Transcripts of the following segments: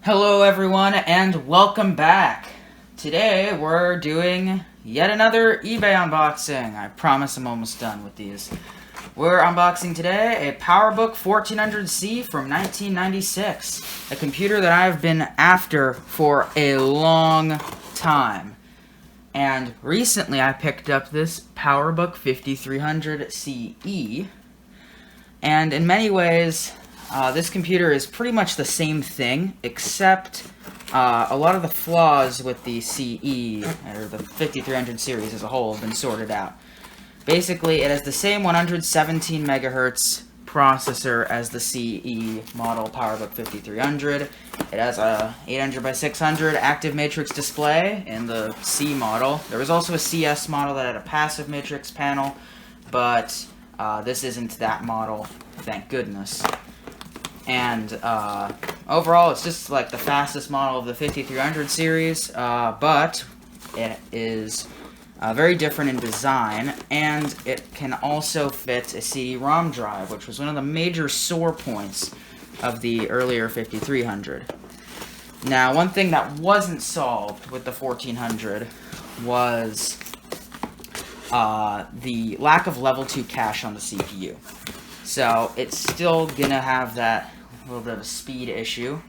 Hello everyone and welcome back. Today we're doing yet another eBay unboxing. I promise I'm almost done with these. We're unboxing today a PowerBook 1400C from 1996. A computer that I've been after for a long time. And recently I picked up this PowerBook 5300CE. And in many ways, this computer is pretty much the same thing, except a lot of the flaws with the CE, or the 5300 series as a whole, have been sorted out. Basically, it has the same 117 megahertz processor as the CE model PowerBook 5300. It has a 800 by 600 active matrix display in the C model. There was also a CS model that had a passive matrix panel, but this isn't that model, thank goodness. And overall, it's just like the fastest model of the 5300 series, but it is very different in design, and it can also fit a CD-ROM drive, which was one of the major sore points of the earlier 5300. Now, one thing that wasn't solved with the 1400 was the lack of level 2 cache on the CPU. So it's still gonna have that little bit of a speed issue.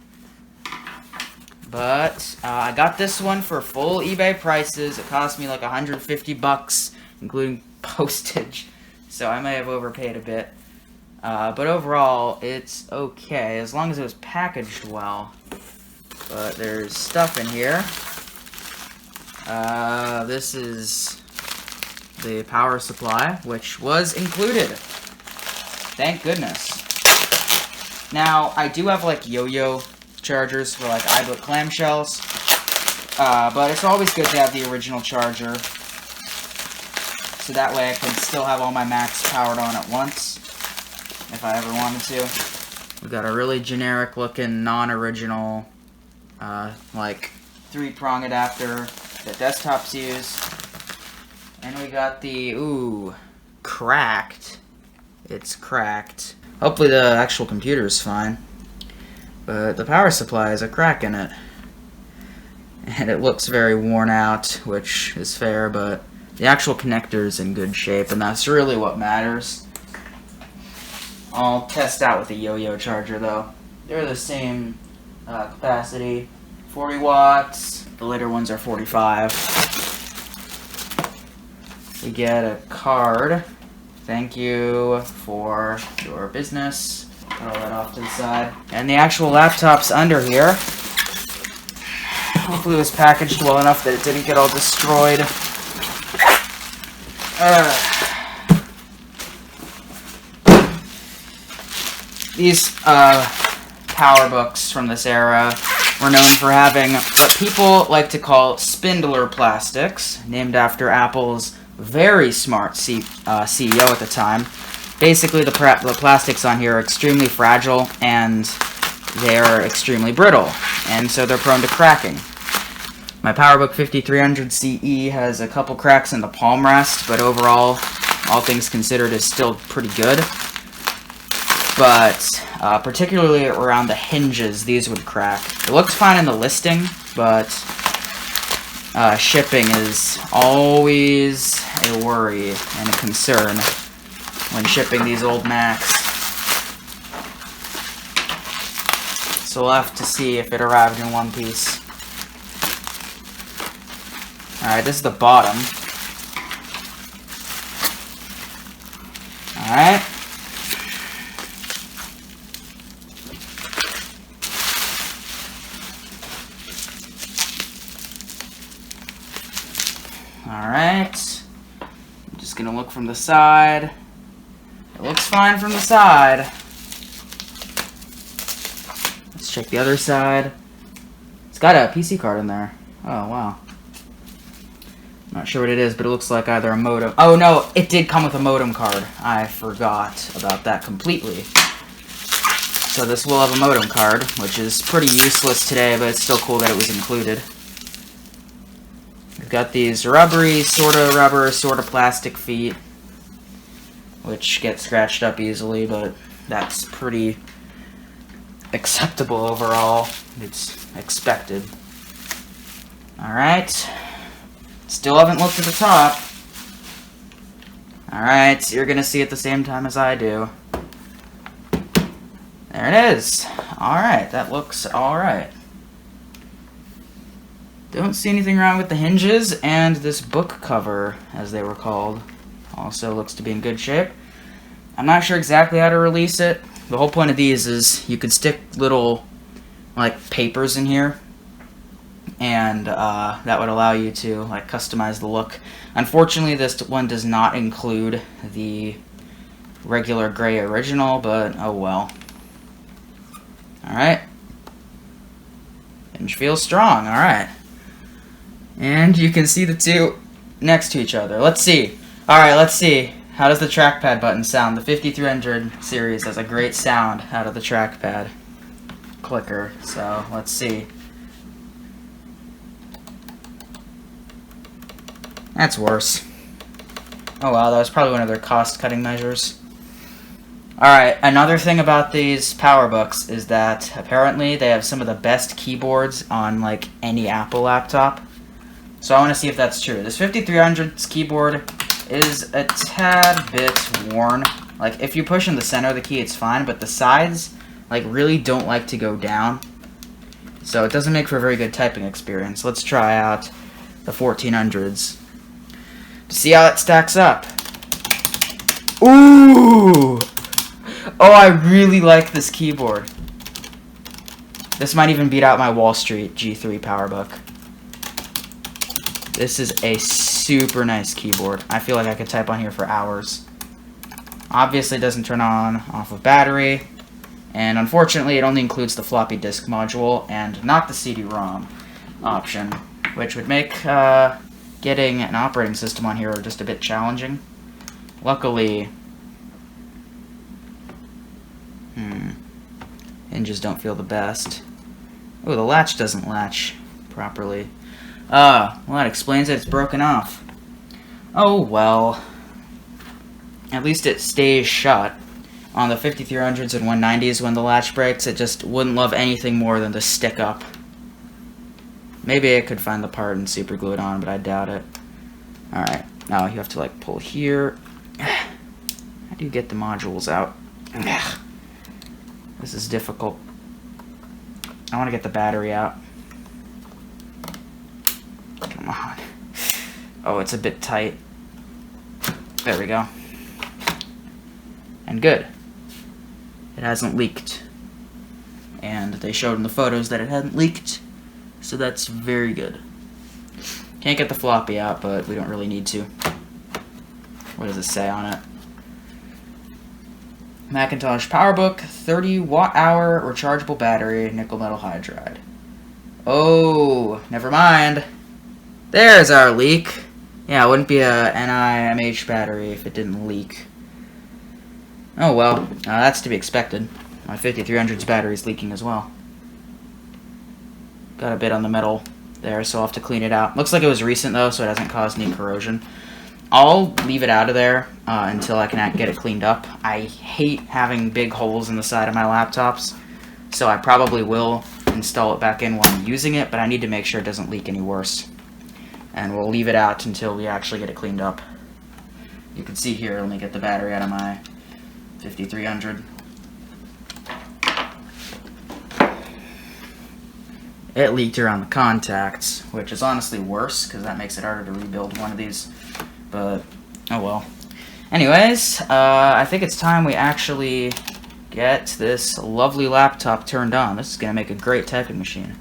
But I got this one for full eBay prices. It cost me like 150 bucks, including postage. So I may have overpaid a bit. But overall, it's okay, as long as it was packaged well. But there's stuff in here. This is the power supply, which was included. Thank goodness. Now, I do have, like, yo-yo chargers for, like, iBook clamshells. But it's always good to have the original charger. So that way I can still have all my Macs powered on at once, if I ever wanted to. We've got a really generic-looking, non-original, like, 3-prong adapter that desktops use. And we got the, cracked. It's cracked. Hopefully the actual computer is fine. But the power supply has a crack in it. And it looks very worn out, which is fair, but the actual connector is in good shape, and that's really what matters. I'll test out with a yo-yo charger, though. They're the same capacity. 40 watts. The later ones are 45. We get a card. Thank you for your business. Put all that off to the side. And the actual laptop's under here. Hopefully it was packaged well enough that it didn't get all destroyed. These PowerBooks from this era were known for having what people like to call spindler plastics, named after Apple's very smart CEO at the time. Basically, the plastics on here are extremely fragile, and they're extremely brittle, and so they're prone to cracking. My PowerBook 5300CE has a couple cracks in the palm rest, but overall, all things considered, is still pretty good. But particularly around the hinges, these would crack. It looks fine in the listing, but shipping is always a worry and a concern when shipping these old Macs. So we'll have to see if it arrived in one piece. Alright, this is the bottom. Alright. Alright, I'm just gonna look from the side. It looks fine from the side. Let's check the other side. It's got a PC card in there. Oh, wow. Not sure what it is, but it looks like either a modem. Oh, no, it did come with a modem card. I forgot about that completely. So this will have a modem card, which is pretty useless today, but it's still cool that it was included. We've got these rubbery, sorta rubber, sorta plastic feet, which get scratched up easily, but that's pretty acceptable overall. It's expected. Alright. Still haven't looked at the top. Alright, you're gonna see it the same time as I do. There it is. Alright, that looks alright. Don't see anything wrong with the hinges, and this book cover, as they were called, also looks to be in good shape. I'm not sure exactly how to release it. The whole point of these is you could stick little, like, papers in here, and that would allow you to, like, customize the look. Unfortunately, this one does not include the regular gray original, but oh well. Alright. Hinge feels strong, alright. And you can see the two next to each other. Let's see. Alright, let's see. How does the trackpad button sound? The 5300 series has a great sound out of the trackpad clicker. So, let's see. That's worse. Oh wow, that was probably one of their cost-cutting measures. Alright, another thing about these PowerBooks is that apparently they have some of the best keyboards on, like, any Apple laptop. So I want to see if that's true. This 5300's keyboard is a tad bit worn. Like, if you push in the center of the key, it's fine, but the sides, like, really don't like to go down. So it doesn't make for a very good typing experience. Let's try out the 1400s to see how it stacks up. Ooh! Oh, I really like this keyboard. This might even beat out my Wall Street G3 PowerBook. This is a super nice keyboard. I feel like I could type on here for hours. Obviously, it doesn't turn on off of battery. And unfortunately, it only includes the floppy disk module and not the CD-ROM option, which would make getting an operating system on here just a bit challenging. Luckily, hinges don't feel the best. Oh, the latch doesn't latch properly. Well, that explains it. It's broken off. Oh, well. At least it stays shut. On the 5300s and 190s, when the latch breaks, it just wouldn't love anything more than to stick up. Maybe I could find the part and super glue it on, but I doubt it. Alright. Now you have to, like, pull here. How do you get the modules out? This is difficult. I want to get the battery out. Come on. Oh, it's a bit tight. There we go. And good. It hasn't leaked. And they showed in the photos that it hadn't leaked. So that's very good. Can't get the floppy out, but we don't really need to. What does it say on it? Macintosh PowerBook, 30 watt-hour rechargeable battery, nickel metal hydride. Oh, never mind. There's our leak. Yeah, it wouldn't be a NiMH battery if it didn't leak. Oh well, that's to be expected. My 5300's battery is leaking as well. Got a bit on the metal there, so I'll have to clean it out. Looks like it was recent though, so it hasn't caused any corrosion. I'll leave it out of there until I can get it cleaned up. I hate having big holes in the side of my laptops, so I probably will install it back in while I'm using it, but I need to make sure it doesn't leak any worse. And we'll leave it out until we actually get it cleaned up. You can see here, let me get the battery out of my 5300. It leaked around the contacts, which is honestly worse, because that makes it harder to rebuild one of these. But, oh well. Anyways, I think it's time we actually get this lovely laptop turned on. This is going to make a great typing machine.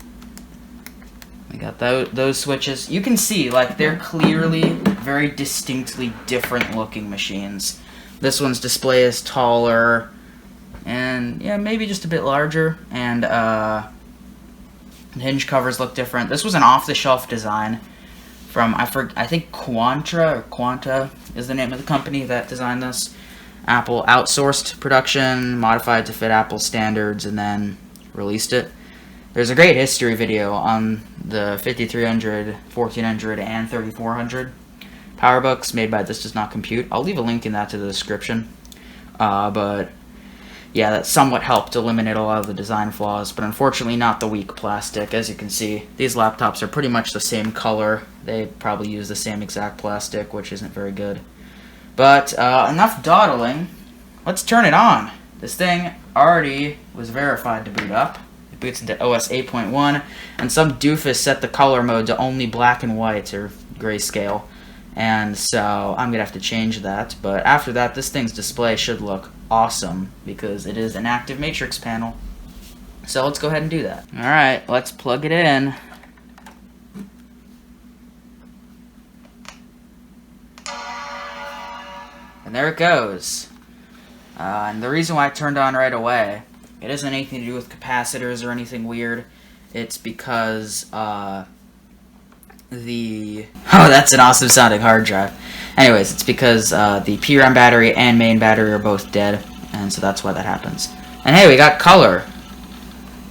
We got those switches. You can see, like, they're clearly very distinctly different looking machines. This one's display is taller, and, yeah, maybe just a bit larger, and, hinge covers look different. This was an off-the-shelf design from, I think Quanta is the name of the company that designed this. Apple outsourced production, modified to fit Apple standards, and then released it. There's a great history video on the 5300, 1400, and 3400 PowerBooks made by This Does Not Compute. I'll leave a link in that to the description. But yeah, that somewhat helped eliminate a lot of the design flaws, but unfortunately not the weak plastic. As you can see, these laptops are pretty much the same color. They probably use the same exact plastic, which isn't very good. But enough dawdling. Let's turn it on. This thing already was verified to boot up. It boots into OS 8.1, and some doofus set the color mode to only black and white, or grayscale. And so I'm gonna have to change that, but after that this thing's display should look awesome because it is an active matrix panel. So let's go ahead and do that. Alright, let's plug it in. And there it goes. And the reason why I turned on right away, it isn't anything to do with capacitors or anything weird. It's because that's an awesome sounding hard drive. Anyways, it's because the PRAM battery and main battery are both dead, and so that's why that happens. And hey, we got color.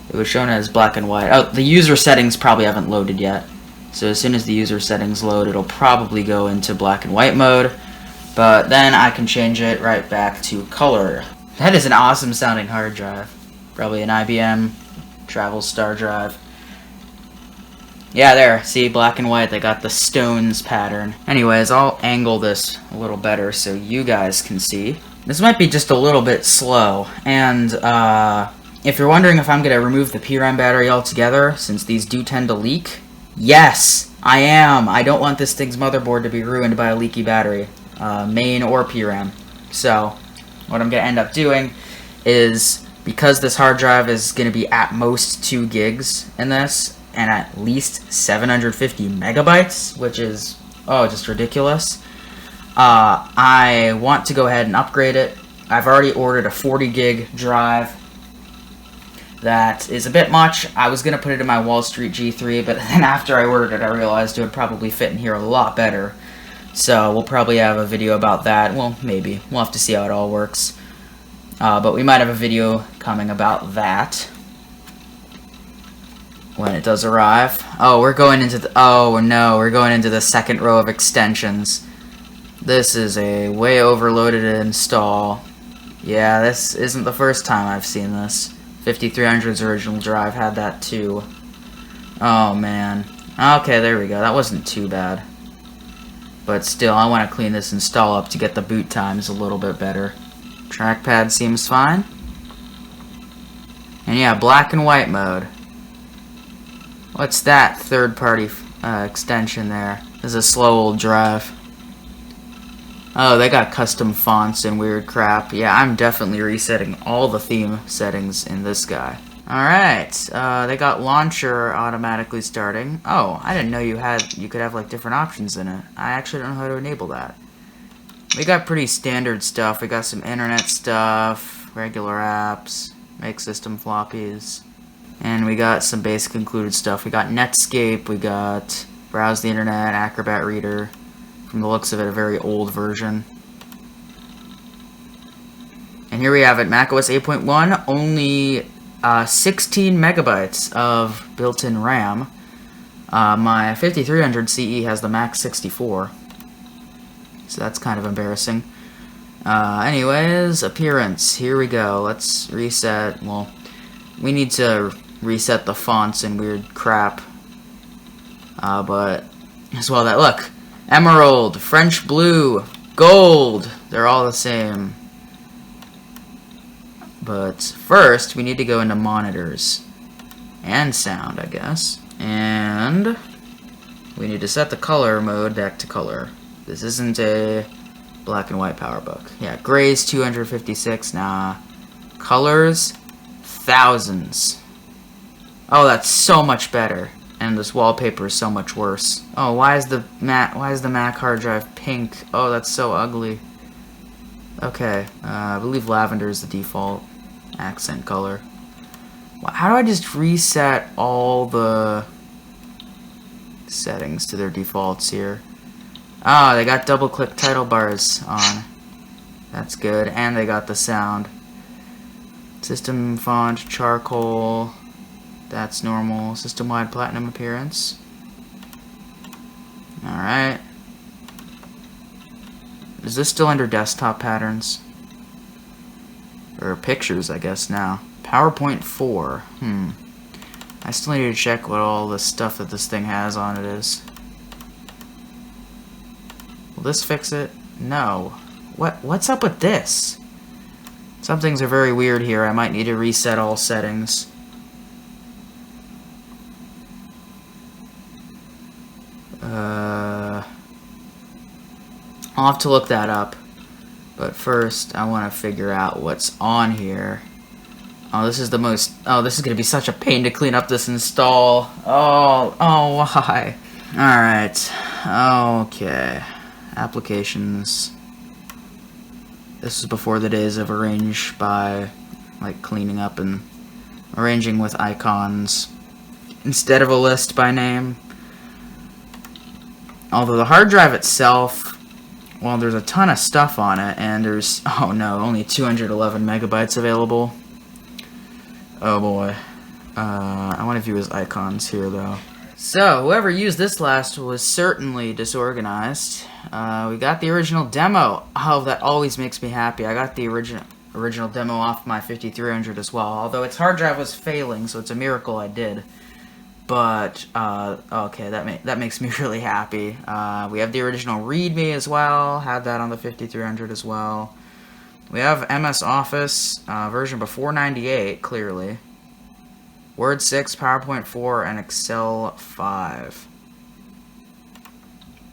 It was shown as black and white. Oh, the user settings probably haven't loaded yet. So as soon as the user settings load, it'll probably go into black and white mode, but then I can change it right back to color. That is an awesome sounding hard drive. Probably an IBM Travel Star drive. Yeah, there. See, black and white. They got the stones pattern. Anyways, I'll angle this a little better so you guys can see. This might be just a little bit slow. And if you're wondering if I'm going to remove the PRAM battery altogether, since these do tend to leak, yes, I am. I don't want this thing's motherboard to be ruined by a leaky battery, main or PRAM. So what I'm going to end up doing is, because this hard drive is going to be at most 2 gigs in this, and at least 750 megabytes, which is, just ridiculous. I want to go ahead and upgrade it. I've already ordered a 40 gig drive. That is a bit much. I was going to put it in my Wall Street G3, but then after I ordered it, I realized it would probably fit in here a lot better. So we'll probably have a video about that. Well, maybe. We'll have to see how it all works. But we might have a video coming about that when it does arrive. Oh, we're going into the... Oh, no. We're going into the second row of extensions. This is a way overloaded install. Yeah, this isn't the first time I've seen this. 5300's original drive had that too. Oh, man. Okay, there we go. That wasn't too bad. But still, I want to clean this install up to get the boot times a little bit better. Trackpad seems fine. And yeah, black and white mode. What's that third-party extension there? This is a slow old drive. Oh, they got custom fonts and weird crap. Yeah, I'm definitely resetting all the theme settings in this guy. Alright, they got launcher automatically starting. Oh, I didn't know you could have like different options in it. I actually don't know how to enable that. We got pretty standard stuff. We got some internet stuff, regular apps, make system floppies. And we got some basic included stuff. We got Netscape, we got Browse the Internet, Acrobat Reader. From the looks of it, a very old version. And here we have it, macOS 8.1, only 16 megabytes of built-in RAM. My 5300 CE has the max 64. So that's kind of embarrassing. Anyways, appearance. Here we go. Let's reset. Well, we need to reset the fonts and weird crap. But as well, that look. Emerald, French blue, gold. They're all the same. But first, we need to go into monitors. And sound, I guess. And we need to set the color mode back to color. This isn't a black and white PowerBook. Yeah, grays 256. Nah. Colors, thousands. Oh, that's so much better. And this wallpaper is so much worse. Oh, why is the Mac hard drive pink? Oh, that's so ugly. Okay, I believe lavender is the default accent color. How do I just reset all the settings to their defaults here? Oh, they got double-click title bars on. That's good. And they got the sound. System font, charcoal. That's normal. System-wide platinum appearance. Alright. Is this still under desktop patterns? Or pictures, I guess, now. PowerPoint 4. I still need to check what all the stuff that this thing has on it is. Will this fix it? No. What's up with this? Some things are very weird here. I might need to reset all settings. I'll have to look that up. But first, I want to figure out what's on here. Oh, this is the most... Oh, this is going to be such a pain to clean up this install. Oh, why? Alright. Okay. Applications. This is before the days of arrange by, like, cleaning up and arranging with icons instead of a list by name. Although the hard drive itself, well, there's a ton of stuff on it, and there's, oh no, only 211 megabytes available. Oh boy. I want to view his icons here, though. So, whoever used this last was certainly disorganized. We got the original demo. Oh, that always makes me happy. I got the original demo off my 5300 as well. Although its hard drive was failing, so it's a miracle I did. But, okay, that makes me really happy. We have the original README as well. Had that on the 5300 as well. We have MS Office, version before 98, clearly. Word 6, PowerPoint 4, and Excel 5.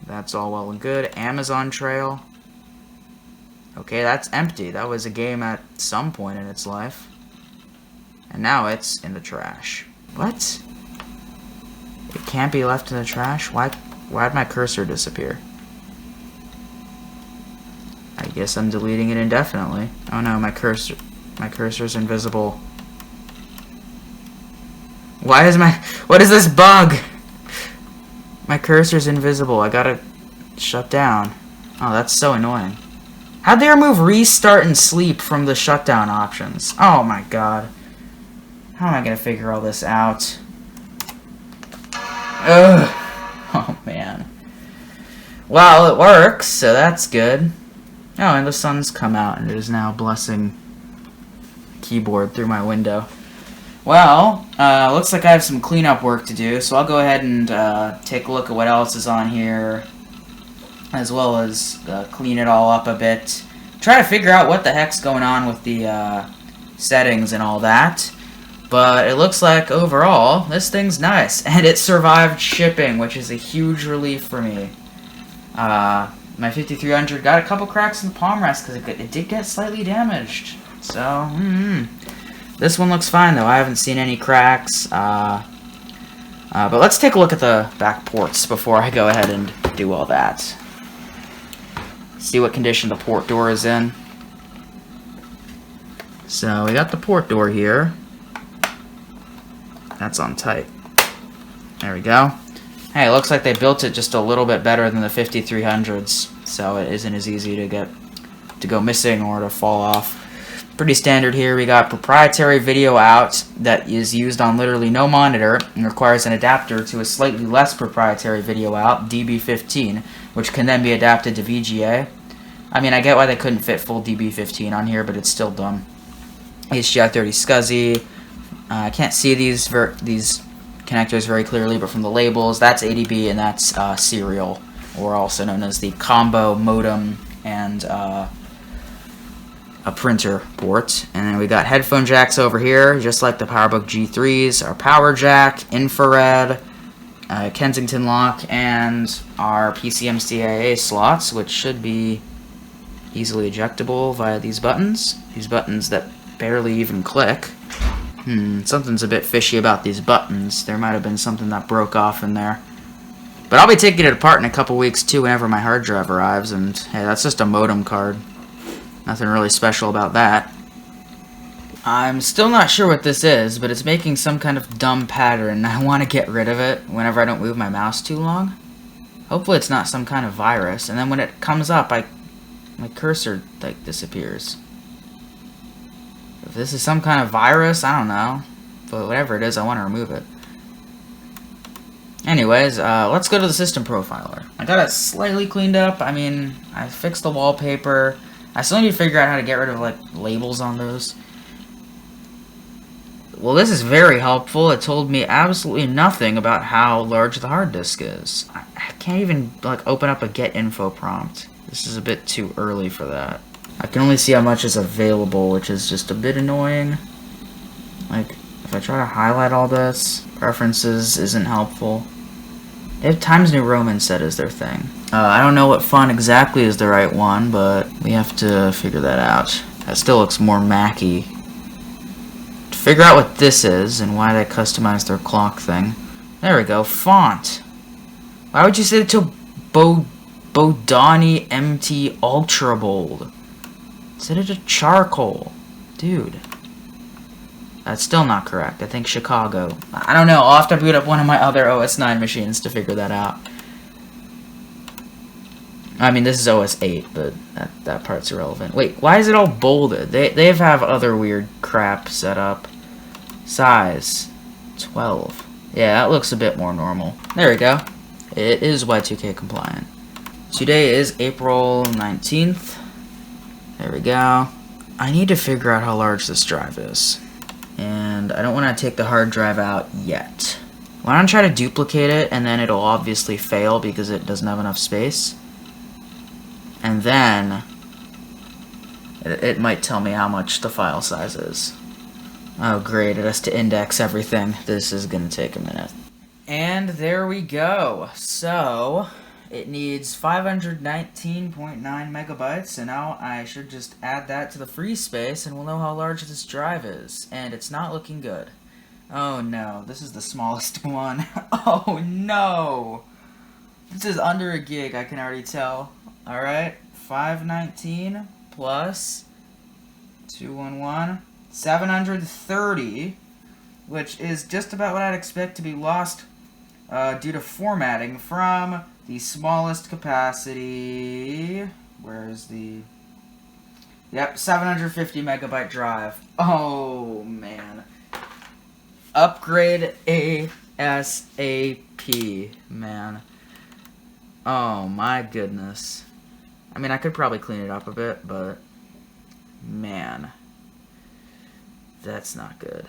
That's all well and good. Amazon Trail. Okay, that's empty. That was a game at some point in its life. And now it's in the trash. What? It can't be left in the trash? Why'd my cursor disappear? I guess I'm deleting it indefinitely. Oh no, my cursor's invisible. What is this bug? My cursor's invisible. I gotta shut down. Oh, that's so annoying. How'd they remove restart and sleep from the shutdown options? Oh my god. How am I gonna figure all this out? Ugh. Oh man. Well, it works, so that's good. Oh, and the sun's come out, and it is now blessing the keyboard through my window. Well, looks like I have some cleanup work to do, so I'll go ahead and take a look at what else is on here, as well as clean it all up a bit. Try to figure out what the heck's going on with the settings and all that. But it looks like, overall, this thing's nice. And it survived shipping, which is a huge relief for me. My 5300 got a couple cracks in the palm rest because it did get slightly damaged. So, this one looks fine, though. I haven't seen any cracks. But let's take a look at the back ports before I go ahead and do all that. See what condition the port door is in. So, we got the port door here. That's on tight. There we go. Hey, it looks like they built it just a little bit better than the 5300s, so it isn't as easy to go missing or to fall off. Pretty standard here. We got proprietary video out that is used on literally no monitor and requires an adapter to a slightly less proprietary video out, DB15, which can then be adapted to VGA. I mean, I get why they couldn't fit full DB15 on here, but it's still dumb. HDI 30 SCSI. I can't see these connectors very clearly, but from the labels, that's ADB and that's serial, or also known as the combo modem and a printer port. And then we got headphone jacks over here, just like the PowerBook G3s, our power jack, infrared, Kensington lock, and our PCMCIA slots, which should be easily ejectable via these buttons. These buttons that barely even click. Something's a bit fishy about these buttons. There might have been something that broke off in there. But I'll be taking it apart in a couple weeks too whenever my hard drive arrives, and hey, that's just a modem card. Nothing really special about that. I'm still not sure what this is, but it's making some kind of dumb pattern, and I want to get rid of it whenever I don't move my mouse too long. Hopefully it's not some kind of virus, and then when it comes up, my cursor, like, disappears. If this is some kind of virus, I don't know. But whatever it is, I want to remove it. Anyways, let's go to the system profiler. I got it slightly cleaned up. I mean, I fixed the wallpaper. I still need to figure out how to get rid of, like, labels on those. Well, this is very helpful. It told me absolutely nothing about how large the hard disk is. I can't even, like, open up a get info prompt. This is a bit too early for that. I can only see how much is available, which is just a bit annoying. Like, if I try to highlight all this, preferences isn't helpful. They have Times New Roman set as their thing. I don't know what font exactly is the right one, but we have to figure that out. That still looks more Mac-y. To figure out what this is and why they customized their clock thing. There we go, font. Why would you set it to Bodani MT Ultra Bold? Set it to charcoal. Dude. That's still not correct. I think Chicago. I don't know. I'll have to boot up one of my other OS 9 machines to figure that out. I mean, this is OS 8, but that part's irrelevant. Wait, why is it all bolded? They have other weird crap set up. Size. 12. Yeah, that looks a bit more normal. There we go. It is Y2K compliant. Today is April 19th. There we go. I need to figure out how large this drive is. And I don't want to take the hard drive out yet. Why don't I try to duplicate it, and then it'll obviously fail because it doesn't have enough space. And then it might tell me how much the file size is. Oh great, it has to index everything. This is going to take a minute. And there we go. So it needs 519.9 megabytes, and now I should just add that to the free space and we'll know how large this drive is. And it's not looking good. Oh no, this is the smallest one. Oh no! This is under a gig, I can already tell. Alright, 519 plus 211, 730, which is just about what I'd expect to be lost due to formatting from the smallest capacity. Where is the... Yep, 750 megabyte drive. Oh, man. Upgrade ASAP, man. Oh, my goodness. I mean, I could probably clean it up a bit, but... Man. That's not good.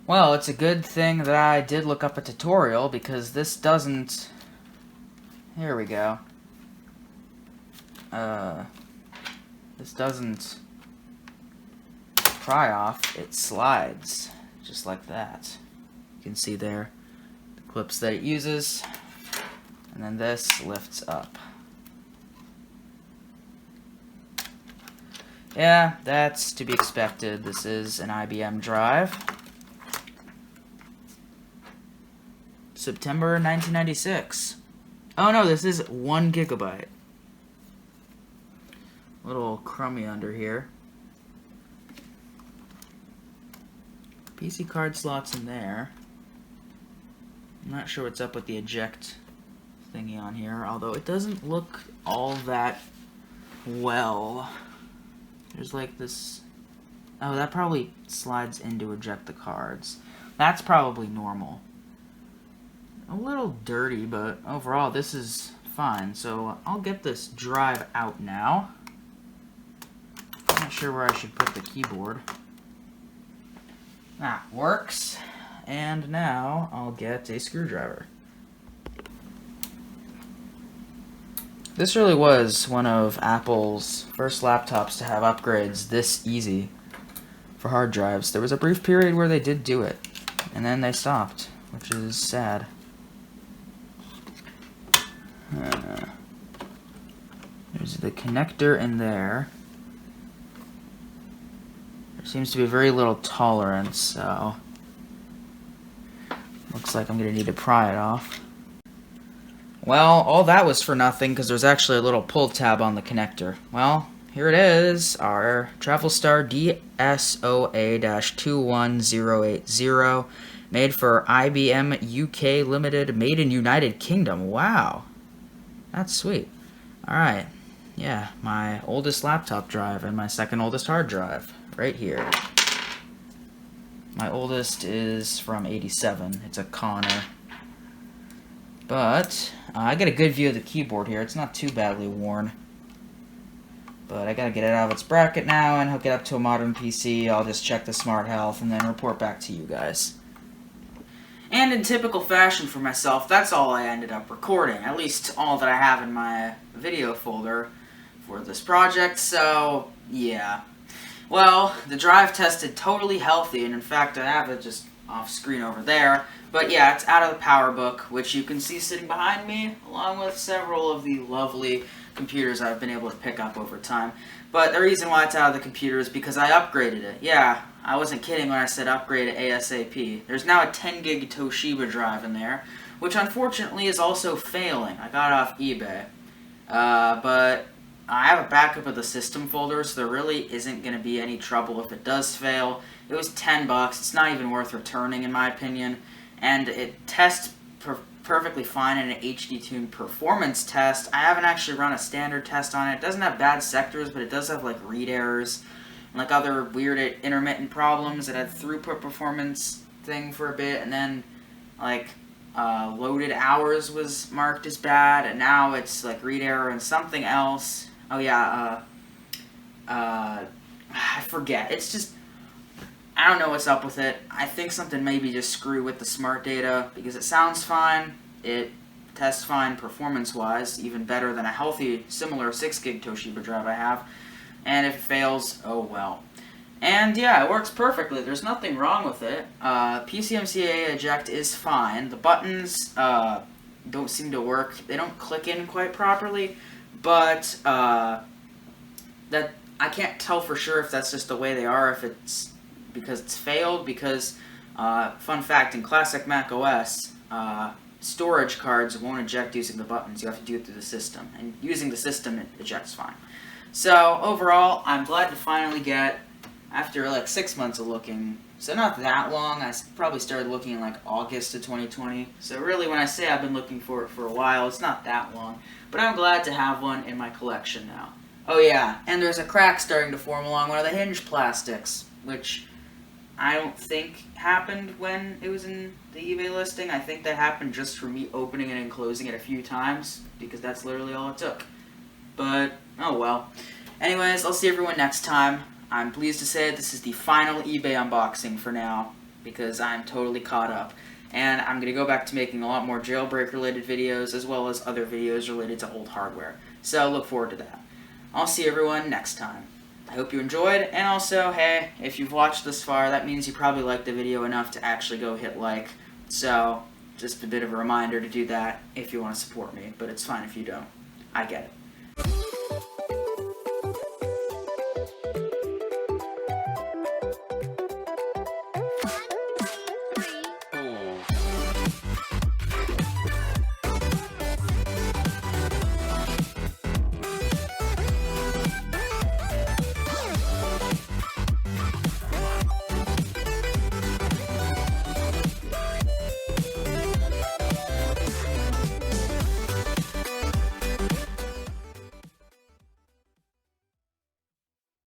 Well, it's a good thing that I did look up a tutorial, because this doesn't... Here we go. This doesn't pry off, it slides, just like that. You can see there the clips that it uses, and then this lifts up. Yeah, that's to be expected. This is an IBM drive. September 1996. Oh no, this is 1 gigabyte. Little crummy under here. PC card slots in there. I'm not sure what's up with the eject thingy on here, although it doesn't look all that well. There's like this... Oh, that probably slides in to eject the cards. That's probably normal. A little dirty, but overall this is fine. So I'll get this drive out now. I'm not sure where I should put the keyboard. That works. And now I'll get a screwdriver. This really was one of Apple's first laptops to have upgrades this easy for hard drives. There was a brief period where they did do it, and then they stopped, which is sad. There's the connector in there. There seems to be very little tolerance, so looks like I'm going to need to pry it off. Well, all that was for nothing because there's actually a little pull tab on the connector. Well, here it is, our Travelstar DSOA-21080, made for IBM UK Limited, made in United Kingdom. Wow. That's sweet. Alright, yeah, my oldest laptop drive and my second oldest hard drive, right here. My oldest is from '87. It's a Connor. But I get a good view of the keyboard here. It's not too badly worn. But I gotta get it out of its bracket now and hook it up to a modern PC. I'll just check the smart health and then report back to you guys. And in typical fashion for myself, that's all I ended up recording. At least all that I have in my video folder for this project, so yeah. Well, the drive tested totally healthy, and in fact I have it just off screen over there. But yeah, it's out of the PowerBook, which you can see sitting behind me, along with several of the lovely computers I've been able to pick up over time. But the reason why it's out of the computer is because I upgraded it. Yeah, I wasn't kidding when I said upgrade it ASAP. There's now a 10 gig Toshiba drive in there, which unfortunately is also failing. I got it off eBay. But I have a backup of the system folder, so there really isn't going to be any trouble if it does fail. It was $10. It's not even worth returning in my opinion. And it tests perfectly fine in an HD-tuned performance test. I haven't actually run a standard test on it. It doesn't have bad sectors, but it does have like read errors and like other weird intermittent problems. It had throughput performance thing for a bit, and then like loaded hours was marked as bad, and now it's like read error and something else. Oh yeah, I forget. It's just, I don't know what's up with it. I think something maybe just screw with the smart data, because it sounds fine, it tests fine performance-wise, even better than a healthy, similar 6 gig Toshiba drive I have, and if it fails, oh well. And yeah, it works perfectly. There's nothing wrong with it. PCMCIA eject is fine. The buttons don't seem to work. They don't click in quite properly, but that I can't tell for sure if that's just the way they are, if it's because it's failed, because, fun fact, in classic Mac OS, storage cards won't eject using the buttons. You have to do it through the system, and using the system, it ejects fine. So, overall, I'm glad to finally get, after like 6 months of looking, so not that long, I probably started looking in like August of 2020, so really when I say I've been looking for it for a while, it's not that long, but I'm glad to have one in my collection now. Oh yeah, and there's a crack starting to form along one of the hinge plastics, which I don't think happened when it was in the eBay listing. I think that happened just from me opening it and closing it a few times, because that's literally all it took. But, oh well. Anyways, I'll see everyone next time. I'm pleased to say this is the final eBay unboxing for now, because I'm totally caught up. And I'm going to go back to making a lot more jailbreak-related videos, as well as other videos related to old hardware. So, look forward to that. I'll see everyone next time. I hope you enjoyed, and also, hey, if you've watched this far, that means you probably liked the video enough to actually go hit like. So, just a bit of a reminder to do that if you want to support me, but it's fine if you don't. I get it.